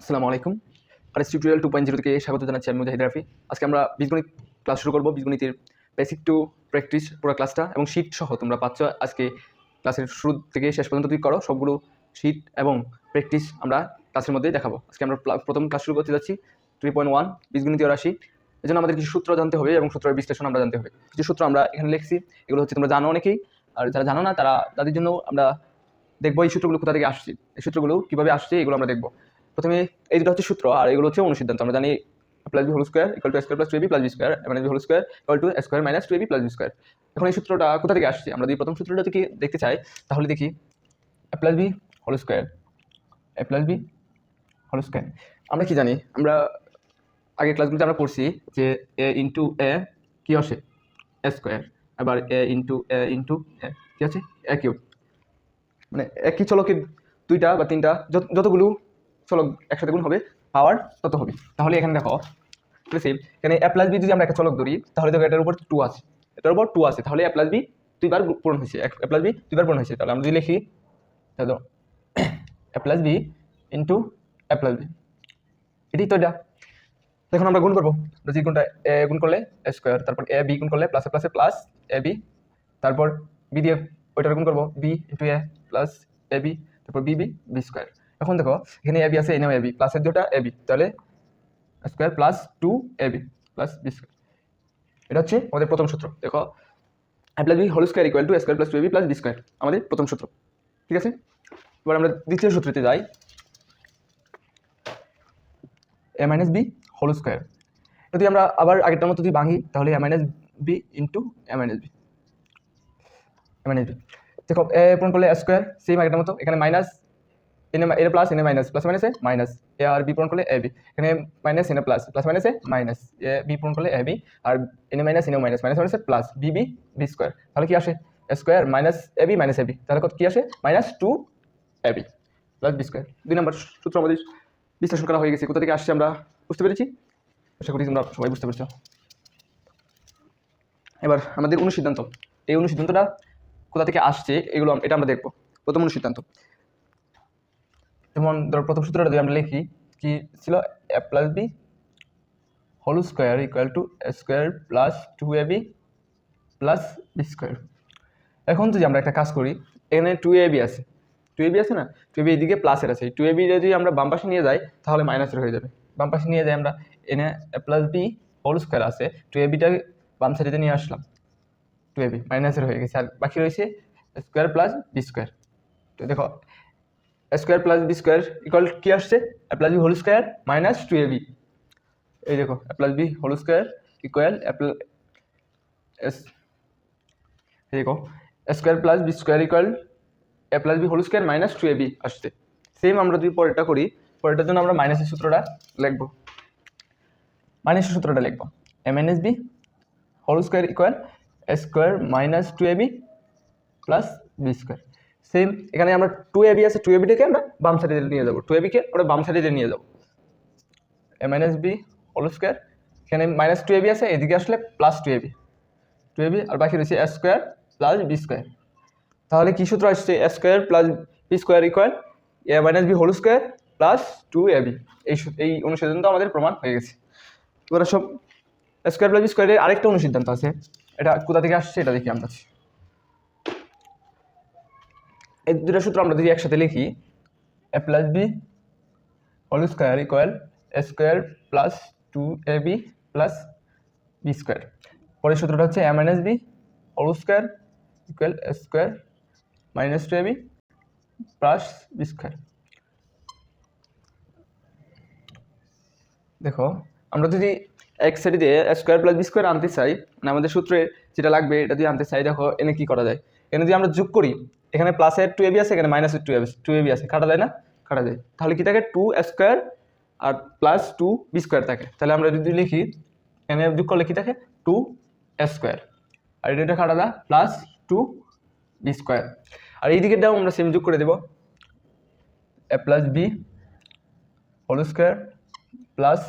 আসসালামু আলাইকুম। RS tutorial 2.0 থেকে স্বাগত জানাচ্ছি। আমি মুজাহিদ রাফি। আজকে আমরা বীজগণিত ক্লাস শুরু করব। বীজগণিতের বেসিক টু প্র্যাকটিস পুরো ক্লাসটা এবং শীট সহ তোমরা পাচ্ছ। আজকে ক্লাসের শুরু থেকে শেষ পর্যন্ত তুই করো, সবগুলো শীট এবং প্র্যাকটিস আমরা ক্লাসের মধ্যেই দেখাবো। আজকে আমরা প্রথম ক্লাস শুরু করতে যাচ্ছি 3.1 বীজগণিতীয় রাশি। এই জন্য আমাদের কিছু সূত্র জানতে হবে এবং সূত্রের বিশ্লেষণ আমরা জানতে হবে। কিছু সূত্র আমরা এখানে লিখছি, এগুলো হচ্ছে তোমরা জানো অনেকেই, আর যারা জানো না তাদের জন্য আমরা দেখবো এই সূত্রগুলো কোথা থেকে আসছে, এই সূত্রগুলো কীভাবে আসছে এগুলো আমরা দেখবো। প্রথমে এই দুটো হচ্ছে সূত্র, আর এগুলো হচ্ছে অনুসিদ্ধান্ত। আমরা জানি plus B whole square equal to square plus 2ab plus B square minus B whole square equal to square minus 2ab plus B square. এখন এই সূত্রটা কোথা থেকে আসছে? আমরা যদি প্রথম সূত্রটা থেকে দেখতে চাই তাহলে দেখি এ plus B whole square, A plus B whole square. আমরা কি জানি? আমরা আগের ক্লাসগুলোতে আমরা পড়ছি যে এ ইন্টু এ কী আসে? এ স্কোয়ার, আবার এ ইন্টু এ কী আছে? এ কিউব। মানে একই চলকের দুইটা বা তিনটা যতগুলো চলক একসাথে গুণ হবে পাওয়ার তত হবে। তাহলে এখানে দেখো এখানে এ প্লাস বি যদি আমরা একটা চলক ধরি তাহলে দেখো এটার উপর 2 আছে, এটার উপর 2 আছে, তাহলে এ প্লাস বি দুইবার পূরণ হয়েছে, এ প্লাস বি দুইবার পূরণ হয়েছে। তাহলে আমরা যদি লিখি তাহলে A plus B into A plus B, এটাই তো এটা। এখন আমরা গুণ করবো, যদি গুণটা এ গুণ করলে এ স্কোয়ার, তারপর এ বি গুণ করলে প্লাসে প্লাসে প্লাস এ বি, তারপর বি দিয়ে ওইটার গুণ করবো B into A plus A B, তারপর বি বি স্কোয়ার। এখন দেখো এখানে এ বি আছে, এনেও এ বি, প্লাসের দুটা এ বি, তাহলে square plus 2ab plus B square. এটা হচ্ছে আমাদের প্রথম সূত্র। দেখো A plus B whole square equal to square plus 2ab plus B square, আমাদের প্রথম সূত্র। ঠিক আছে, এবার আমরা দ্বিতীয় সূত্রতে যাই, এ মাইনাস বি হোল স্কোয়ার। যদি আমরা আবার আগেরটার মতো যদি ভাঙি তাহলে এ মাইনাস বি ইন্টু এ মাইনাস বি, এ মাইনাস বি। দেখো এ পূরণ করলে স্কোয়ার, সেম আগেরটার মতো, এখানে মাইনাস এনে প্লাস এনে মাইনাস, প্লাস মাইনাসে মাইনাস, এ আর বি পূরণ করলে এ বি, এখানে মাইনাস এনে প্লাস, প্লাস মাইনাসে মাইনাস, এ বি পূরণ করলে এ বি, আর এনে মাইনাস এনেও মাইনাস, মাইনাস মাইনাসে প্লাস বি বি স্কোয়ার। তাহলে কি আসে? Square minus a b minus a B, তাহলে কি আসে? Minus 2ab plus B square. 2 number সূত্র আমাদের বিশ্লেষণ করা হয়ে গেছে। কোথা থেকে আসছে আমরা বুঝতে পেরেছি, আশা করি তোমরা সবাই বুঝতে পেরেছো। এবার আমাদের অনুসিদ্ধান্ত, এই অনুসিদ্ধান্তটা কোথা থেকে আসছে এটা আমরা দেখবো। প্রথম অনুসিদ্ধান্ত, যেমন ধরো প্রথম সূত্রটা যদি আমরা লিখি, কি ছিল? A plus B whole square equal to square plus 2ab plus B square. এখন যদি আমরা একটা কাজ করি, এখানে 2ab আছে, 2ab আছে না, 2ab এদিকে প্লাসের আছে, 2ab যদি আমরা বাম পাশে নিয়ে যাই তাহলে মাইনাসের হয়ে যাবে। বাম পাশে নিয়ে যাই আমরা, এনে এ প্লাস বি হোল স্কোয়ার আছে, 2abটা বাম সাইডে নিয়ে আসলাম, 2ab মাইনাসের হয়ে গেছে, আর বাকি রয়েছে স্কোয়ার প্লাস বি স্কোয়ার। তো দেখো square plus B square equal কি আসছে? A plus B whole square minus 2ab। এই দেখো A plus B whole square equal দেখো square plus B square equal A plus B whole square minus 2ab আসছে। Same আমরা যদি পরেরটা করি, পরেরটার জন্য আমরা মাইনাসের সূত্রটা লিখবো, মাইনাসের সূত্রটা লিখবো A minus B whole square equal square minus 2ab plus B square. Same এখানে আমরা 2ab আছে, 2abটাকে আমরা বাম সাইডে নিয়ে যাবো, 2abকে আমরা বাম সাইডে নিয়ে যাবো, A minus B whole square, এখানে মাইনাস 2ab আছে, এদিকে আসলে প্লাস 2ab, আর বাকি রয়েছে A square plus B square. তাহলে কি সূত্র আসছে? A square plus B square equal A minus B whole square plus 2ab। এই অনুসিদ্ধান্ত আমাদের প্রমাণ হয়ে গেছে। এবার সব স্কোয়ার প্লাস বি স্কোয়ারের আরেকটা অনুসিদ্ধান্ত আছে, এটা কোথা থেকে আসছে এটা দেখি আমরা। এই দুটো সূত্র আমরা যদি একসাথে লিখি, A plus B whole square equal A square plus 2ab plus B square. পরের সূত্রটা হচ্ছে A minus B whole square equal A square minus 2ab plus B square. দেখো আমরা যদি এক সাইডে দিয়ে স্কোয়ার প্লাস বি স্কোয়ার আনতে চাই, মানে আমাদের সূত্রে যেটা লাগবে এটা দিয়ে আনতে চাই, দেখো এনে কি করা যায়? এনে যদি আমরা যোগ করি, এখানে প্লাসের 2ab আছে, এখানে মাইনাসের 2ab আছে, কাটা যায় না? কাটা যায়। তাহলে কি থাকে? 2 স্কোয়ার আর প্লাস 2b স্কোয়ার থাকে। তাহলে আমরা যদি লিখি এখানে যোগ করলে কি থাকে? 2 স্কোয়ার, আর এটা কাটা যায় প্লাস 2b স্কোয়ার। আর এই দিকেরটাও আমরা সেম যোগ করে দেবো, A plus B whole square plus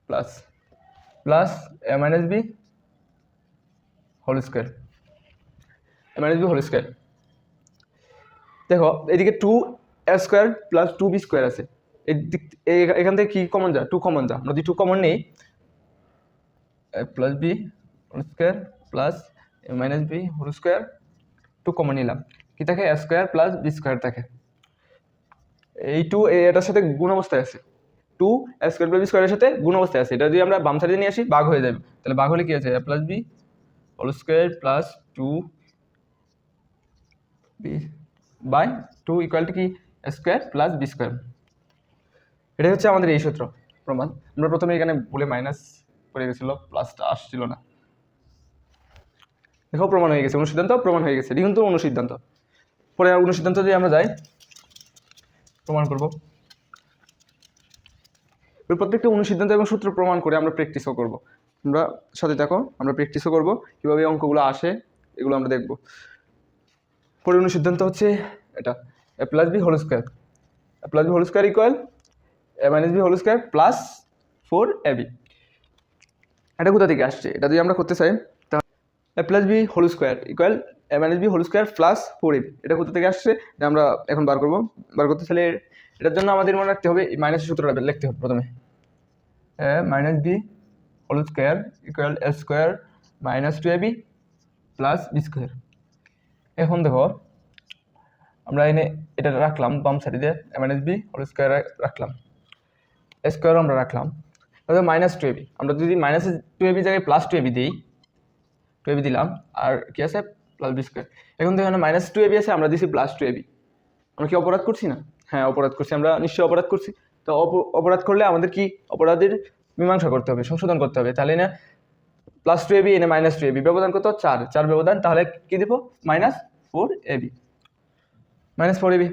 plus plus A minus B whole square, A minus B whole square. দেখো এদিকে 2 এ স্কোয়ার প্লাস 2b স্কোয়ার আছে, এখান থেকে কি কমন যা, 2 কমন যা, আমরা যদি 2 কমন নেই plus B whole square plus A minus B whole square 2 common নিলাম, কি থাকে A square plus B square থাকে। এই 2 এটার সাথে গুণ অবস্থায় আছে, 2 এ স্কোয়ার প্লাস বি স্কোয়ারের সাথে গুণ অবস্থায় আছে, এটা যদি আমরা বাম সাইডে নিয়ে আসি ভাগ হয়ে যাবে, তাহলে ভাগ হলে কি আছে A plus B whole square plus 2 B by 2 equal to কি A square plus B square. এটাই হচ্ছে আমাদের এই সূত্র প্রমাণ। আমরা প্রথমে এখানে বলে মাইনাস করে গেছিল, প্লাসটা আসছিল না, দেখো প্রমাণ হয়ে গেছে, অনুসিদ্ধান্ত প্রমাণ হয়ে গেছে, এটি কিন্তু অনুসিদ্ধান্ত। পরে অনুসিদ্ধান্ত যদি আমরা যাই প্রমাণ করব, প্রত্যেকটা অনুসিদ্ধান্ত এবং সূত্র প্রমাণ করে আমরা প্র্যাকটিসও করব। আমরা সাথে দেখো, আমরা প্র্যাকটিসও করব কীভাবে অঙ্কগুলো আসে, এগুলো আমরা দেখব। পরে অনুসিদ্ধান্ত হচ্ছে এটা A plus B whole square, A plus B whole square equal A minus B whole square plus 4ab। এটা কোথা থেকে আসছে, এটা যদি আমরা করতে চাই তাহলে A plus B whole square equal A minus B whole square plus 4ab, এটা কোথা থেকে আসছে এটা আমরা এখন বার করতে চাইলে এটার জন্য আমাদের মনে রাখতে হবে মাইনাসের সূত্রটা লিখতে হবে প্রথমে, A minus B whole square equal A square minus 2ab plus B square. এখন দেখো আমরা এনে এটা রাখলাম বাম সাইডে, A minus B whole square রাখলাম, এ স্কোয়ার আমরা রাখলাম, তাহলে মাইনাস 2ab, আমরা যদি মাইনাস 2ab জায়গায় প্লাস 2ab দিই, 2ab দিলাম, আর কি আছে প্লাস বি স্কোয়ার। এখন দেখো মাইনাস 2ab আছে, আমরা দিছি প্লাস 2ab, আমরা কি অপরাধ করছি না? হ্যাঁ অপরাধ করছি, আমরা নিশ্চয়ই অপরাধ করছি। তো অপরাধ করলে আমাদের কি অপরাধের মীমাংসা করতে হবে, সংশোধন করতে হবে, তাহলে না প্লাস 2ab এনে মাইনাস 2ab ব্যবধান কত 4 ব্যবধান, তাহলে কি দেবো মাইনাস 4ab, মাইনাস 4ab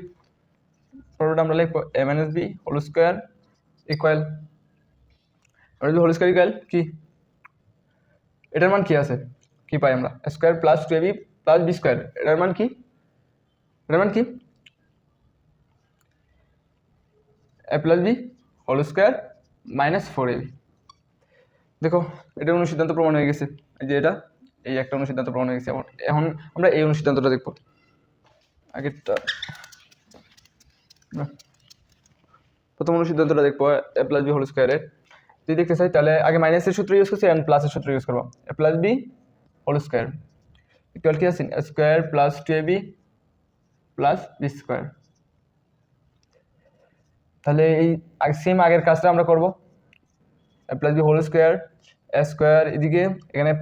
পরটা আমরা লিখবো A minus B whole square equal whole square equal কি, এটার মান কি আছে, কি পাই আমরা square plus 2ab plus B square, এটার মান কি, এটার মান কি A plus B whole square minus 4ab। দেখো এটা অনুসিদ্ধান্ত প্রমাণ হয়ে গেছে, এই যে এটা এই একটা অনুসিদ্ধান্ত প্রমাণ হয়ে গেছে। এখন আমরা এই অনুসিদ্ধান্তটা দেখব, আগেরটা প্রথম অনুসিদ্ধান্তটা দেখবো এ প্লাস বি হোল স্কোয়ারের। যদি দেখতে চাই তাহলে আগে মাইনাসের সূত্র ইউজ করছি এন্ড প্লাসের সূত্র ইউজ করবো, A plus B whole square equal কি আছে square plus 2ab plus B square. তাহলে এই সেম আগের কাজটা আমরা করব, A plus B whole square A square, এদিকে এখানে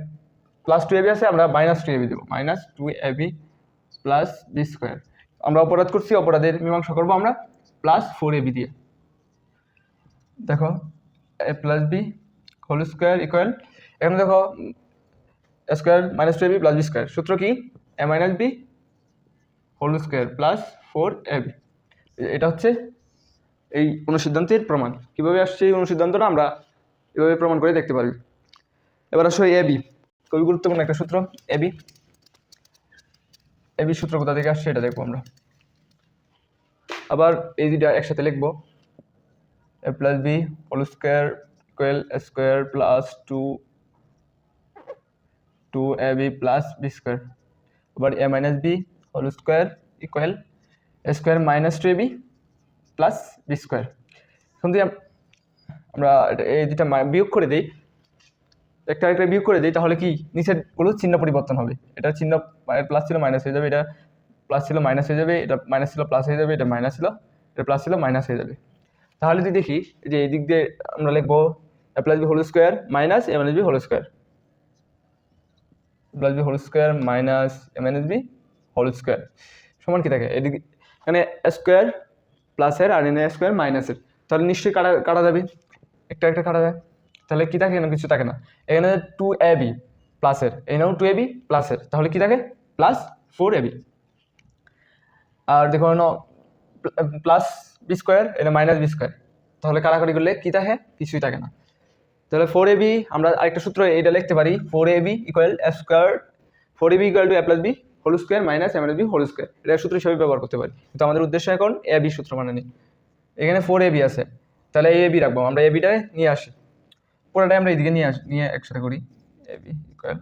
প্লাস 2ab আছে, আমরা মাইনাস 2ab দেবো, minus 2ab plus B square. আমরা অপরাধ করছি, অপরাধের মীমাংসা করবো আমরা প্লাস 4ab দিয়ে। দেখো A plus B whole square equal, এখানে দেখো square minus 2ab plus B square, সূত্র কি A minus B whole square plus 4ab। এটা হচ্ছে এই অনুসিদ্ধান্তের প্রমাণ। কীভাবে আসছে এই অনুসিদ্ধান্তটা আমরা এভাবে প্রমাণ করে দেখতে পারি। এবার আসলে এবি, খুবই গুরুত্বপূর্ণ একটা সূত্র এবি। এবি সূত্র কোথা থেকে আসছে এটা দেখবো আমরা। আবার এই দুইটা একসাথে লিখবো, A plus B whole square equal square plus 2ab plus B square. আবার A minus B whole square equal square minus 2ab plus B square. এখন যদি আমরা এই দুটা বিয়োগ করে দিই, একটা একটা বিয়োগ করে দিই, তাহলে কি নিচের গুলো চিহ্ন পরিবর্তন হবে। এটা চিহ্ন প্লাস ছিল মাইনাস হয়ে যাবে, এটা প্লাস ছিল মাইনাস হয়ে যাবে, এটা মাইনাস ছিল প্লাস হয়ে যাবে, এটা মাইনাস ছিল, এটা প্লাস ছিল মাইনাস হয়ে যাবে। তাহলে যদি দেখি যে এই দিক দিয়ে আমরা লিখবো A plus B whole square minus A minus B whole square, plus B whole square minus A minus B whole square সমান কি থাকে, এদিকে এখানে স্কোয়ার প্লাসের আর এনে স্কোয়ার মাইনাসের, তাহলে নিশ্চয়ই কাটা যাবে, একটা একটা কাটা যায়, তাহলে কি থাকে না কিছু থাকে না। এখানে 2ab প্লাসের, এখানেও 2ab প্লাসের, তাহলে কি থাকে প্লাস 4ab। আর দেখো প্লাস বি স্কোয়ার এটা মাইনাস বি স্কোয়ার, তাহলে কাটাকাটি করলে কি থাকে কিছুই থাকে না। তাহলে 4ab আমরা আরেকটা সূত্র এটা লিখতে পারি, 4ab equal square 4ab equal to a plus B whole square minus A minus B whole square, এটা সূত্র হিসেবে ব্যবহার করতে পারি। কিন্তু আমাদের উদ্দেশ্য এখন ab সূত্র মানে নেই, এখানে 4ab আছে, তাহলে ab রাখবো, আমরা abটা নিয়ে আসি, পুরোটাই আমরা এইদিকে নিয়ে একসাথে করি, ab equal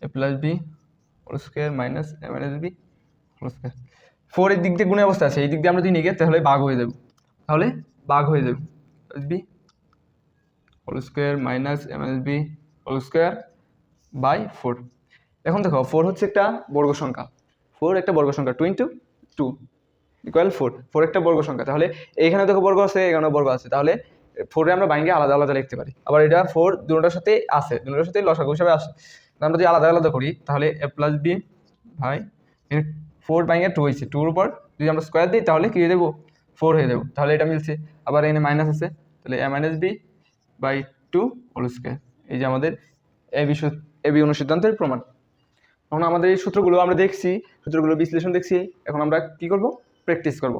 A plus B whole square minus A minus B whole square. 4 এর দিক দিয়ে গুণের অবস্থা আছে, এই দিক দিয়ে আমরা যদি নিয়ে তাহলে ভাগ হয়ে যাবে, তাহলে ভাগ হয়ে যাবে b whole square minus B whole square by 4। এখন দেখো 4 হচ্ছে একটা বর্গ সংখ্যা, 4 একটা বর্গ সংখ্যা, 2 ইন্টু 2 ইকুয়াল 4, 4 একটা বর্গ সংখ্যা, তাহলে এইখানে দেখো বর্গ আছে, এখানেও বর্গ আছে, তাহলে 4 এ আমরা বাইঙ্গে আলাদা আলাদা লিখতে পারি। আবার এটা 4 দুটোটার সাথে আছে, দুটোটার সাথে লসাগু হিসাবে আসে, আমরা যদি আলাদা আলাদা করি তাহলে a প্লাস বি ভাই 4 বাইঙ্গে 2 হয়েছে, 2 এর উপর যদি আমরা স্কোয়ার দিই তাহলে কি হয়ে যাবো 4 হয়ে যাবো, তাহলে এটা মিলছে। আবার এখানে মাইনাস আছে, তাহলে a minus b by 2 whole square, এই যে আমাদের এবি অনুসিদ্ধান্তের প্রমাণ। এখন আমাদের এই সূত্রগুলো আমরা দেখছি, সূত্রগুলো বিশ্লেষণ দেখছি, এখন আমরা কি করব, প্র্যাকটিস করব।